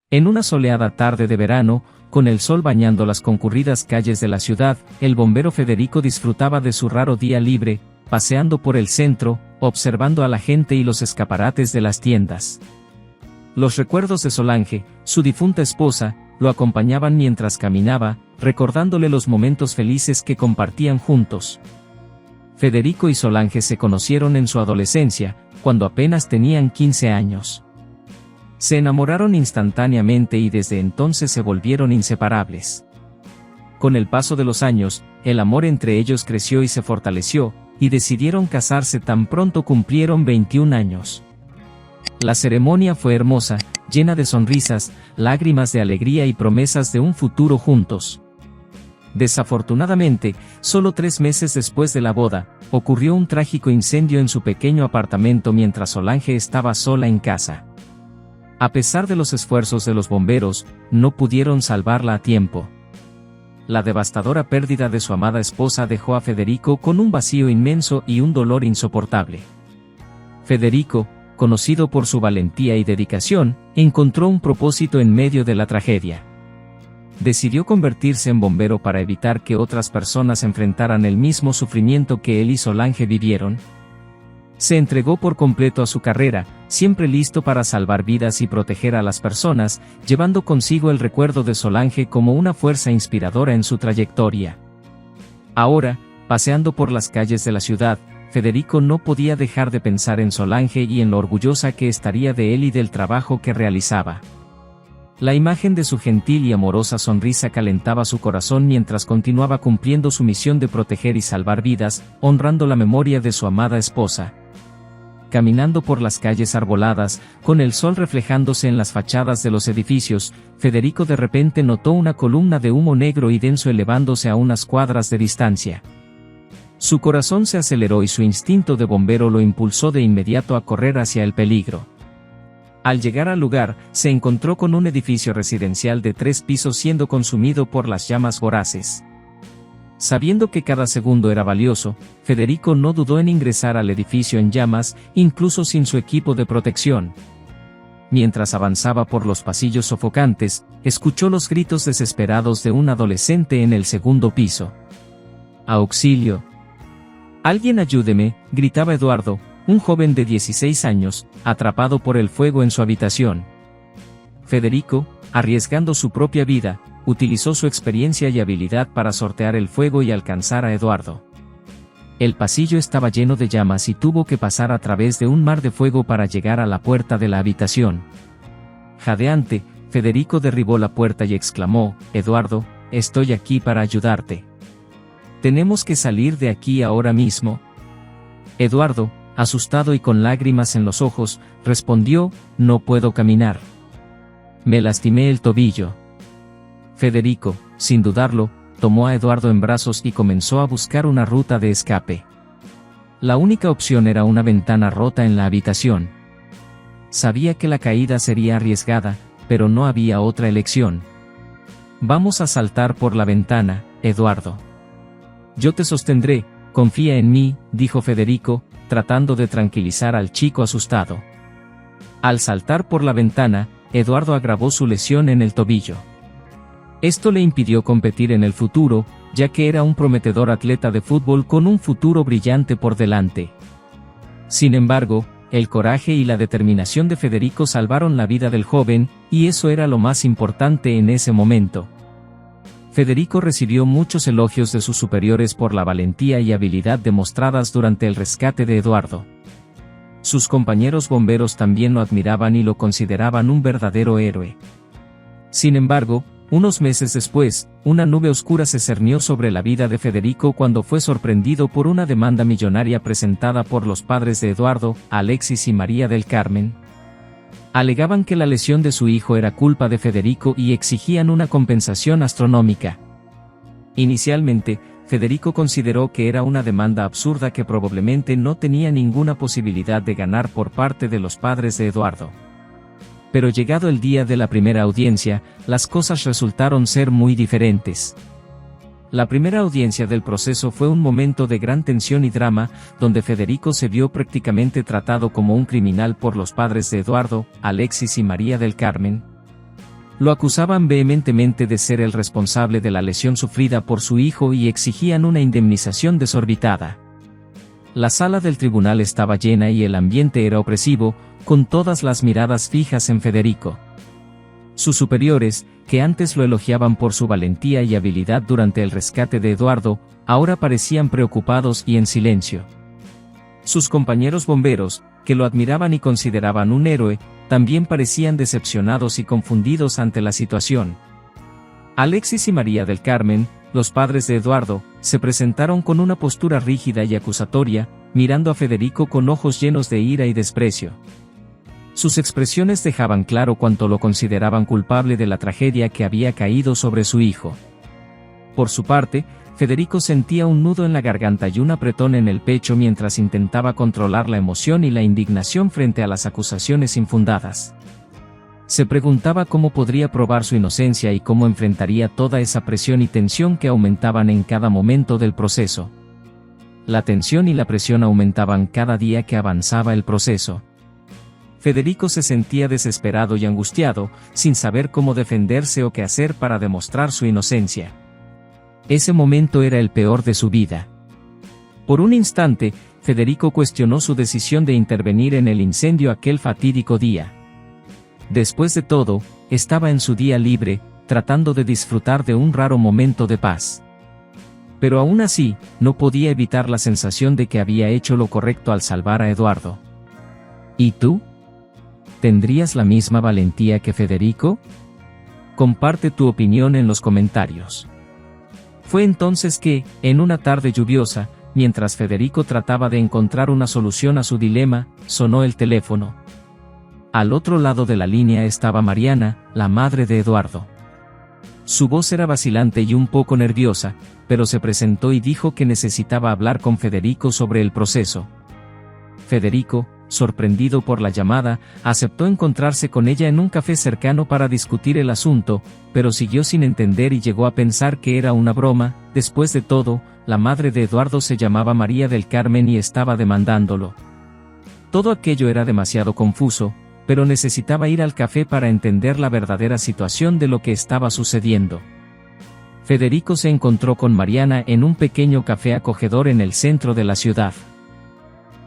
En una soleada tarde de verano, con el sol bañando las concurridas calles de la ciudad, el bombero Federico disfrutaba de su raro día libre, paseando por el centro, observando a la gente y los escaparates de las tiendas. Los recuerdos de Solange, su difunta esposa, lo acompañaban mientras caminaba, recordándole los momentos felices que compartían juntos. Federico y Solange se conocieron en su adolescencia, cuando apenas tenían 15 años. Se enamoraron instantáneamente y desde entonces se volvieron inseparables. Con el paso de los años, el amor entre ellos creció y se fortaleció, y decidieron casarse tan pronto cumplieron 21 años. La ceremonia fue hermosa, llena de sonrisas, lágrimas de alegría y promesas de un futuro juntos. Desafortunadamente, solo 3 meses después de la boda, ocurrió un trágico incendio en su pequeño apartamento mientras Solange estaba sola en casa. A pesar de los esfuerzos de los bomberos, no pudieron salvarla a tiempo. La devastadora pérdida de su amada esposa dejó a Federico con un vacío inmenso y un dolor insoportable. Federico, conocido por su valentía y dedicación, encontró un propósito en medio de la tragedia. Decidió convertirse en bombero para evitar que otras personas enfrentaran el mismo sufrimiento que él y Solange vivieron. Se entregó por completo a su carrera, siempre listo para salvar vidas y proteger a las personas, llevando consigo el recuerdo de Solange como una fuerza inspiradora en su trayectoria. Ahora, paseando por las calles de la ciudad, Federico no podía dejar de pensar en Solange y en lo orgullosa que estaría de él y del trabajo que realizaba. La imagen de su gentil y amorosa sonrisa calentaba su corazón mientras continuaba cumpliendo su misión de proteger y salvar vidas, honrando la memoria de su amada esposa. Caminando por las calles arboladas, con el sol reflejándose en las fachadas de los edificios, Federico de repente notó una columna de humo negro y denso elevándose a unas cuadras de distancia. Su corazón se aceleró y su instinto de bombero lo impulsó de inmediato a correr hacia el peligro. Al llegar al lugar, se encontró con un edificio residencial de 3 pisos siendo consumido por las llamas voraces. Sabiendo que cada segundo era valioso, Federico no dudó en ingresar al edificio en llamas, incluso sin su equipo de protección. Mientras avanzaba por los pasillos sofocantes, escuchó los gritos desesperados de un adolescente en el segundo piso. ¡Auxilio! ¡Alguien ayúdeme!, gritaba Eduardo, un joven de 16 años, atrapado por el fuego en su habitación. Federico, arriesgando su propia vida, utilizó su experiencia y habilidad para sortear el fuego y alcanzar a Eduardo. El pasillo estaba lleno de llamas y tuvo que pasar a través de un mar de fuego para llegar a la puerta de la habitación. Jadeante, Federico derribó la puerta y exclamó: «Eduardo, estoy aquí para ayudarte. Tenemos que salir de aquí ahora mismo». Eduardo, asustado y con lágrimas en los ojos, respondió: «No puedo caminar. Me lastimé el tobillo». Federico, sin dudarlo, tomó a Eduardo en brazos y comenzó a buscar una ruta de escape. La única opción era una ventana rota en la habitación. Sabía que la caída sería arriesgada, pero no había otra elección. «Vamos a saltar por la ventana, Eduardo. Yo te sostendré, confía en mí», dijo Federico, tratando de tranquilizar al chico asustado. Al saltar por la ventana, Eduardo agravó su lesión en el tobillo. Esto le impidió competir en el futuro, ya que era un prometedor atleta de fútbol con un futuro brillante por delante. Sin embargo, el coraje y la determinación de Federico salvaron la vida del joven, y eso era lo más importante en ese momento. Federico recibió muchos elogios de sus superiores por la valentía y habilidad demostradas durante el rescate de Eduardo. Sus compañeros bomberos también lo admiraban y lo consideraban un verdadero héroe. Sin embargo, unos meses después, una nube oscura se cernió sobre la vida de Federico cuando fue sorprendido por una demanda millonaria presentada por los padres de Eduardo, Alexis y María del Carmen. Alegaban que la lesión de su hijo era culpa de Federico y exigían una compensación astronómica. Inicialmente, Federico consideró que era una demanda absurda que probablemente no tenía ninguna posibilidad de ganar por parte de los padres de Eduardo. Pero llegado el día de la primera audiencia, las cosas resultaron ser muy diferentes. La primera audiencia del proceso fue un momento de gran tensión y drama, donde Federico se vio prácticamente tratado como un criminal por los padres de Eduardo, Alexis y María del Carmen. Lo acusaban vehementemente de ser el responsable de la lesión sufrida por su hijo y exigían una indemnización desorbitada. La sala del tribunal estaba llena y el ambiente era opresivo, con todas las miradas fijas en Federico. Sus superiores, que antes lo elogiaban por su valentía y habilidad durante el rescate de Eduardo, ahora parecían preocupados y en silencio. Sus compañeros bomberos, que lo admiraban y consideraban un héroe, también parecían decepcionados y confundidos ante la situación. Alexis y María del Carmen, los padres de Eduardo, se presentaron con una postura rígida y acusatoria, mirando a Federico con ojos llenos de ira y desprecio. Sus expresiones dejaban claro cuánto lo consideraban culpable de la tragedia que había caído sobre su hijo. Por su parte, Federico sentía un nudo en la garganta y un apretón en el pecho mientras intentaba controlar la emoción y la indignación frente a las acusaciones infundadas. Se preguntaba cómo podría probar su inocencia y cómo enfrentaría toda esa presión y tensión que aumentaban en cada momento del proceso. La tensión y la presión aumentaban cada día que avanzaba el proceso. Federico se sentía desesperado y angustiado, sin saber cómo defenderse o qué hacer para demostrar su inocencia. Ese momento era el peor de su vida. Por un instante, Federico cuestionó su decisión de intervenir en el incendio aquel fatídico día. Después de todo, estaba en su día libre, tratando de disfrutar de un raro momento de paz. Pero aún así, no podía evitar la sensación de que había hecho lo correcto al salvar a Eduardo. ¿Y tú? ¿Tendrías la misma valentía que Federico? Comparte tu opinión en los comentarios. Fue entonces que, en una tarde lluviosa, mientras Federico trataba de encontrar una solución a su dilema, sonó el teléfono. Al otro lado de la línea estaba Mariana, la madre de Eduardo. Su voz era vacilante y un poco nerviosa, pero se presentó y dijo que necesitaba hablar con Federico sobre el proceso. Federico, sorprendido por la llamada, aceptó encontrarse con ella en un café cercano para discutir el asunto, pero siguió sin entender y llegó a pensar que era una broma. Después de todo, la madre de Eduardo se llamaba María del Carmen y estaba demandándolo. Todo aquello era demasiado confuso, pero necesitaba ir al café para entender la verdadera situación de lo que estaba sucediendo. Federico se encontró con Mariana en un pequeño café acogedor en el centro de la ciudad.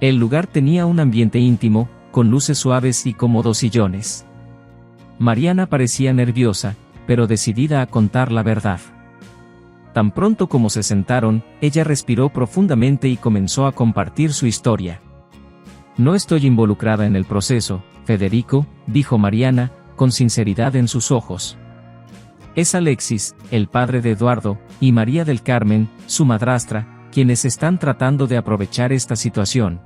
El lugar tenía un ambiente íntimo, con luces suaves y cómodos sillones. Mariana parecía nerviosa, pero decidida a contar la verdad. Tan pronto como se sentaron, ella respiró profundamente y comenzó a compartir su historia. No estoy involucrada en el proceso, Federico, dijo Mariana, con sinceridad en sus ojos. Es Alexis, el padre de Eduardo, y María del Carmen, su madrastra, quienes están tratando de aprovechar esta situación.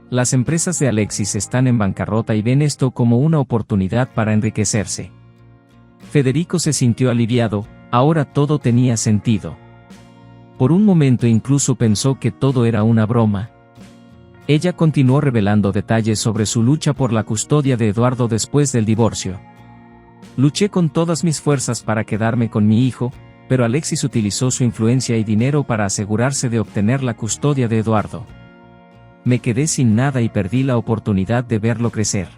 Las empresas de Alexis están en bancarrota y ven esto como una oportunidad para enriquecerse. Federico se sintió aliviado, ahora todo tenía sentido. Por un momento incluso pensó que todo era una broma. Ella continuó revelando detalles sobre su lucha por la custodia de Eduardo después del divorcio. Luché con todas mis fuerzas para quedarme con mi hijo, pero Alexis utilizó su influencia y dinero para asegurarse de obtener la custodia de Eduardo. Me quedé sin nada y perdí la oportunidad de verlo crecer.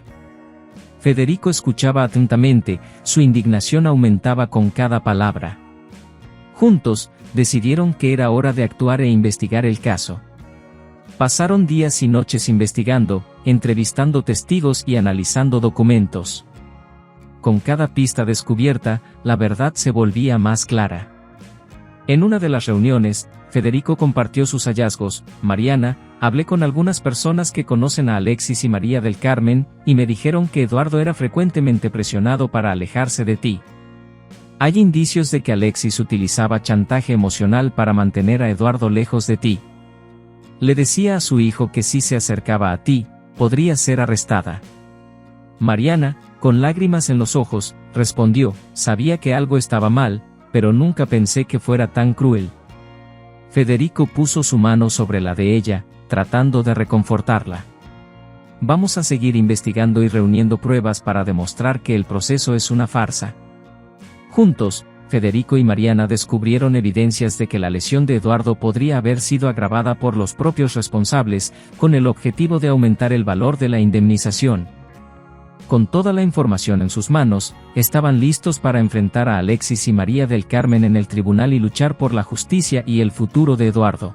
Federico escuchaba atentamente, su indignación aumentaba con cada palabra. Juntos, decidieron que era hora de actuar e investigar el caso. Pasaron días y noches investigando, entrevistando testigos y analizando documentos. Con cada pista descubierta, la verdad se volvía más clara. En una de las reuniones, Federico compartió sus hallazgos. Mariana, hablé con algunas personas que conocen a Alexis y María del Carmen, y me dijeron que Eduardo era frecuentemente presionado para alejarse de ti. Hay indicios de que Alexis utilizaba chantaje emocional para mantener a Eduardo lejos de ti. Le decía a su hijo que si se acercaba a ti, podría ser arrestada. Mariana, con lágrimas en los ojos, respondió, sabía que algo estaba mal, pero nunca pensé que fuera tan cruel. Federico puso su mano sobre la de ella, tratando de reconfortarla. Vamos a seguir investigando y reuniendo pruebas para demostrar que el proceso es una farsa. Juntos, Federico y Mariana descubrieron evidencias de que la lesión de Eduardo podría haber sido agravada por los propios responsables, con el objetivo de aumentar el valor de la indemnización. con toda la información en sus manos, estaban listos para enfrentar a Alexis y María del Carmen en el tribunal y luchar por la justicia y el futuro de Eduardo.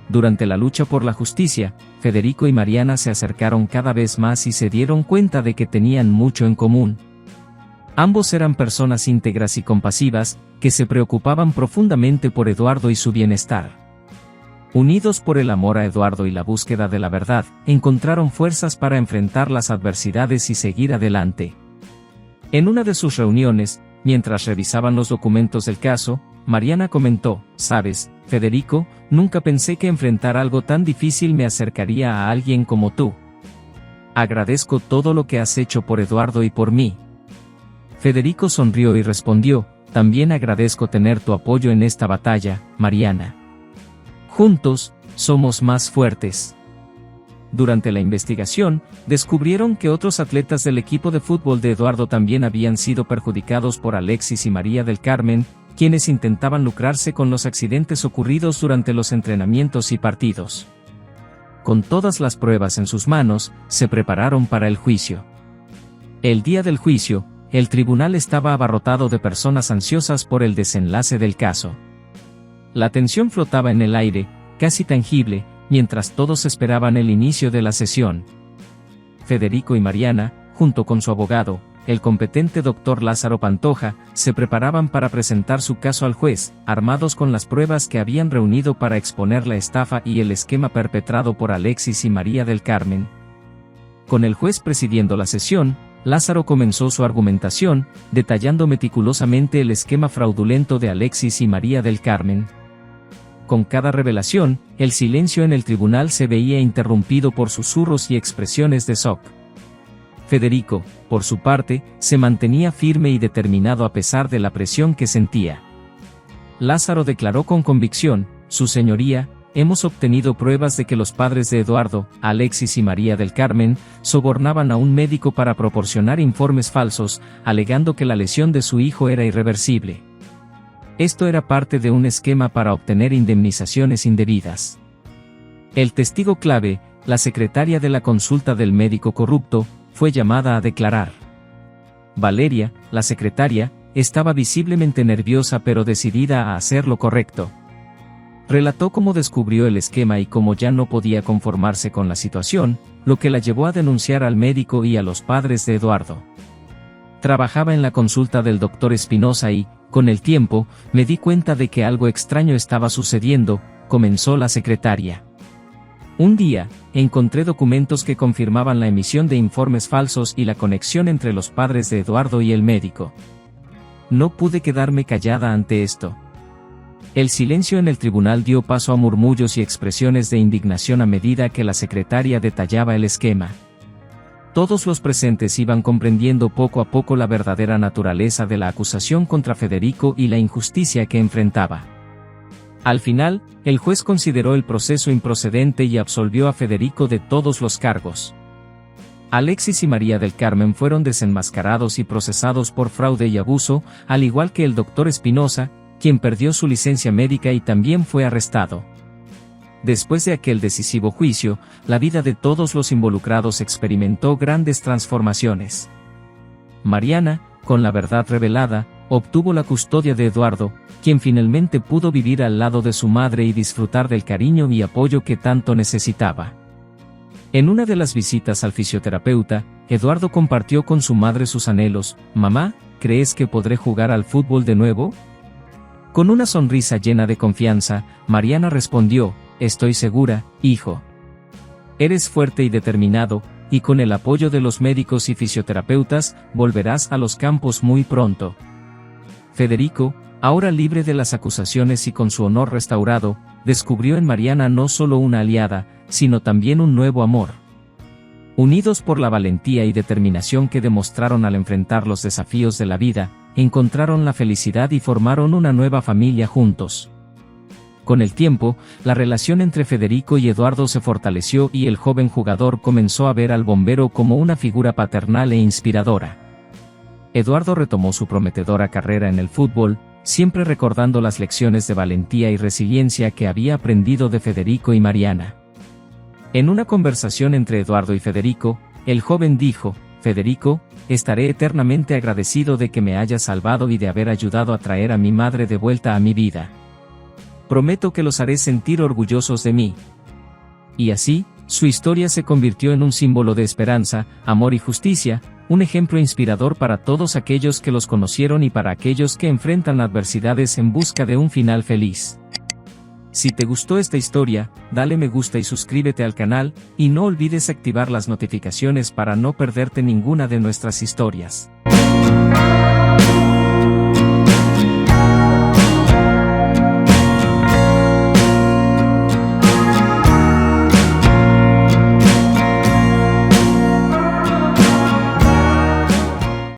Durante la lucha por la justicia, Federico y Mariana se acercaron cada vez más y se dieron cuenta de que tenían mucho en común. Ambos eran personas íntegras y compasivas, que se preocupaban profundamente por Eduardo y su bienestar. Unidos por el amor a Eduardo y la búsqueda de la verdad, encontraron fuerzas para enfrentar las adversidades y seguir adelante. En una de sus reuniones, mientras revisaban los documentos del caso, Mariana comentó: «Sabes, Federico, nunca pensé que enfrentar algo tan difícil me acercaría a alguien como tú. Agradezco todo lo que has hecho por Eduardo y por mí». Federico sonrió y respondió: «También agradezco tener tu apoyo en esta batalla, Mariana. Juntos, somos más fuertes». Durante la investigación, descubrieron que otros atletas del equipo de fútbol de Eduardo también habían sido perjudicados por Alexis y María del Carmen, quienes intentaban lucrarse con los accidentes ocurridos durante los entrenamientos y partidos. Con todas las pruebas en sus manos, se prepararon para el juicio. El día del juicio, el tribunal estaba abarrotado de personas ansiosas por el desenlace del caso. La tensión flotaba en el aire, casi tangible, mientras todos esperaban el inicio de la sesión. Federico y Mariana, junto con su abogado, el competente doctor Lázaro Pantoja, se preparaban para presentar su caso al juez, armados con las pruebas que habían reunido para exponer la estafa y el esquema perpetrado por Alexis y María del Carmen. Con el juez presidiendo la sesión, Lázaro comenzó su argumentación, detallando meticulosamente el esquema fraudulento de Alexis y María del Carmen. Con cada revelación, el silencio en el tribunal se veía interrumpido por susurros y expresiones de shock. Federico, por su parte, se mantenía firme y determinado a pesar de la presión que sentía. Lázaro declaró con convicción: «Su señoría, hemos obtenido pruebas de que los padres de Eduardo, Alexis y María del Carmen, sobornaban a un médico para proporcionar informes falsos, alegando que la lesión de su hijo era irreversible. Esto era parte de un esquema para obtener indemnizaciones indebidas». El testigo clave, la secretaria de la consulta del médico corrupto, fue llamada a declarar. Valeria, la secretaria, estaba visiblemente nerviosa pero decidida a hacer lo correcto. Relató cómo descubrió el esquema y cómo ya no podía conformarse con la situación, lo que la llevó a denunciar al médico y a los padres de Eduardo. «Trabajaba en la consulta del doctor Espinosa y, con el tiempo, me di cuenta de que algo extraño estaba sucediendo», comenzó la secretaria. «Un día, encontré documentos que confirmaban la emisión de informes falsos y la conexión entre los padres de Eduardo y el médico. No pude quedarme callada ante esto». El silencio en el tribunal dio paso a murmullos y expresiones de indignación a medida que la secretaria detallaba el esquema. Todos los presentes iban comprendiendo poco a poco la verdadera naturaleza de la acusación contra Federico y la injusticia que enfrentaba. Al final, el juez consideró el proceso improcedente y absolvió a Federico de todos los cargos. Alexis y María del Carmen fueron desenmascarados y procesados por fraude y abuso, al igual que el doctor Espinosa, quien perdió su licencia médica y también fue arrestado. Después de aquel decisivo juicio, la vida de todos los involucrados experimentó grandes transformaciones. Mariana, con la verdad revelada, obtuvo la custodia de Eduardo, quien finalmente pudo vivir al lado de su madre y disfrutar del cariño y apoyo que tanto necesitaba. En una de las visitas al fisioterapeuta, Eduardo compartió con su madre sus anhelos: «Mamá, ¿crees que podré jugar al fútbol de nuevo?». Con una sonrisa llena de confianza, Mariana respondió: «Estoy segura, hijo. Eres fuerte y determinado, y con el apoyo de los médicos y fisioterapeutas, volverás a los campos muy pronto». Federico, ahora libre de las acusaciones y con su honor restaurado, descubrió en Mariana no solo una aliada, sino también un nuevo amor. Unidos por la valentía y determinación que demostraron al enfrentar los desafíos de la vida, encontraron la felicidad y formaron una nueva familia juntos. Con el tiempo, la relación entre Federico y Eduardo se fortaleció y el joven jugador comenzó a ver al bombero como una figura paternal e inspiradora. Eduardo retomó su prometedora carrera en el fútbol, siempre recordando las lecciones de valentía y resiliencia que había aprendido de Federico y Mariana. En una conversación entre Eduardo y Federico, el joven dijo: Federico, estaré eternamente agradecido de que me hayas salvado y de haber ayudado a traer a mi madre de vuelta a mi vida. Prometo que los haré sentir orgullosos de mí. Y así, su historia se convirtió en un símbolo de esperanza, amor y justicia, un ejemplo inspirador para todos aquellos que los conocieron y para aquellos que enfrentan adversidades en busca de un final feliz. Si te gustó esta historia, dale me gusta y suscríbete al canal, y no olvides activar las notificaciones para no perderte ninguna de nuestras historias.